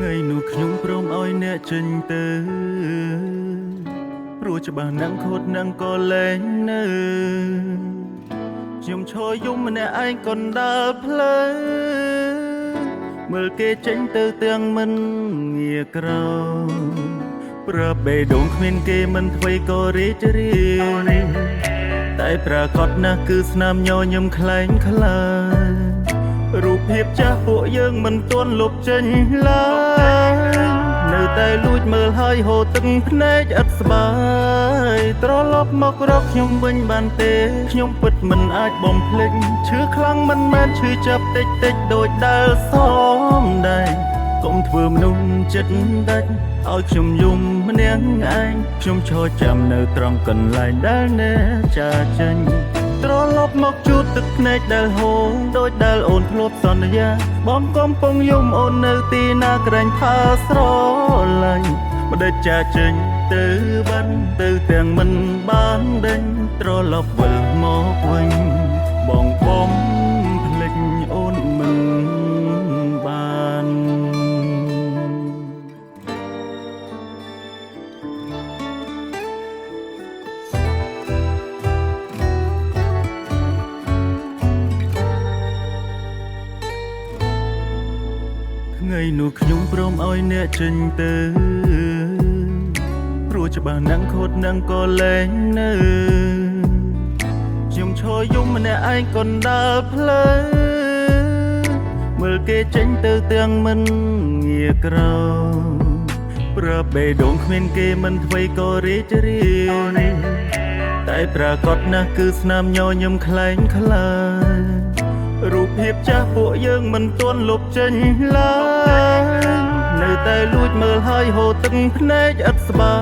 ថ្ងៃនោះខ្ញុំព្រមឲ្យអ្នកចេញទៅព្រោះច្បាស់នឹងខូចនឹងក៏លែងនៅខ្ញុំឈរយំម្នាក់ឯងកណ្ដាលផ្លូវមើលគេចេញទៅទាំងមិនងាក្រប្រាប់បេះដូងគ្មានគេមិនអ្វីក៏រីករាយតែប្រកាសណាស់គឺស្នាមញញឹមខ្លែងខ្លាយរូបភាពចាស់ពួកយើងមិនទាន់លុបចេញឡើយនៅតែលួចមើលហើយហូរទឹកភ្នែកឥតស្បើយត្រឡប់មករកខ្ញុំវិញបានទេខ្ញុំពិតមិនអាចបំភ្លេចឈឺខ្លាំងមិនមែនឈឺចាប់តិចតិចដូចដែលសមដែរកុំធ្វើមនុស្សចិត្តដាច់ឲ្យខ្ញុំយំម្នាក់ឯងខ្ញុំឈរចាំនៅត្រង់កន្លែងដែលអ្នកចាចេញត្រឡប់មកជួបទឹកភ្នែកដែលហូរដូចដែលអូនធ្លាប់សន្យាបងកំពុងយំអូននៅទីណាក្រែងផាស្រឡាញ់ម្ដេចចាចេញទៅបានទៅទាំងមិនបានដេញត្រឡប់វិលមកវិញបងភ្លេចអូនមិនបានថ្ងៃនោះខ្ញុំព្រមឲ្យអ្នកចេញទៅព្រោះច្បាស់នឹងខូចនឹងក៏លែងនៅខ្ញុំឈរយំម្នាក់ឯងកណ្ដាលផ្លូវមើលគេចេញទៅទាំងមិនងាក្រប្រាប់បេះដូងគ្មានគេមិនអ្វីក៏រីករាយតែប្រកាសណាស់គឺស្នាមញញឹមខ្លែងខ្លាយរូបភាពចាស់ពួកយើងមិនទាន់លុបចេញឡើយនៅតែលួចមើលហើយហូរទឹកភ្នែកឥតស្បើ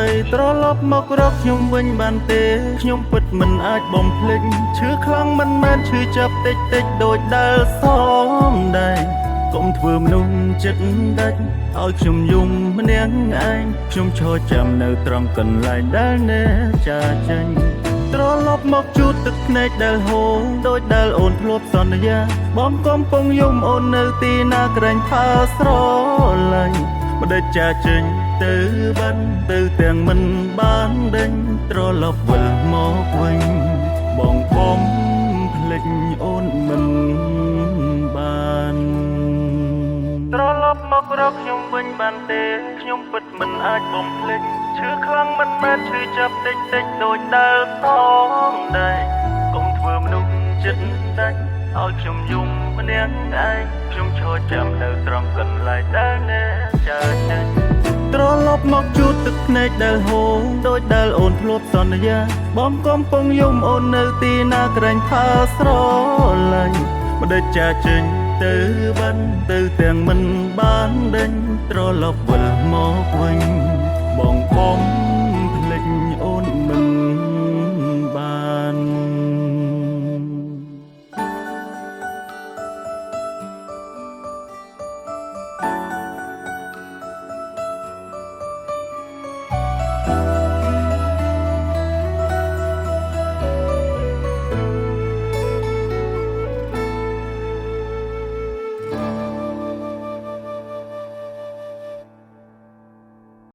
យត្រឡប់មករកខ្ញុំវិញបានទេខ្ញុំពិតមិនអាចបំភ្លេចឈឺខ្លាំងមិនមែនឈឺចាប់តិចតិចដូចដែលសមដែរកុំធ្វើមនុស្សចិត្តដាច់ឲ្យខ្ញុំយំម្នាក់ឯងខ្ញុំឈរចាំនៅត្រង់កន្លែងដែលអ្នកចាចេញត្រឡប់មកជួបទឹកភ្នែកដែលហូរដូចដែលអូនធ្លាប់សន្យាបងកំពុងយំអូននៅទីណាក្រែងផាស្រឡាញ់ម្ដេចចាចេញទៅបានទៅទាំងមិនបានដេញត្រឡប់វិលមកវិញបងភ្លេចអូនមិនបានត្រឡប់មករកខ្ញុំវិញបានទេខ្ញុំពិតមិនអាចបំភ្លេចឈឺខ្លាំងមិនមែនឈឺចាប់តិចតិចដូចដែលសមដែរកុំធ្វើមនុស្សចិត្តដាច់ឲ្យខ្ញុំយំម្នាក់ឯងខ្ញុំឈរចាំនៅត្រង់កន្លែងដែលអ្នកចាចេញត្រឡប់មកជួបទឹកភ្នែកដែលហូរដូចដែលអូនធ្លាប់សន្យាបងកំពុងយំអូននៅទីណាក្រែងផាស្រឡាញ់ម្ដេចចាចេញទៅបានទៅទាំងមិនបានដេញត្រឡប់វិលមកវិញបង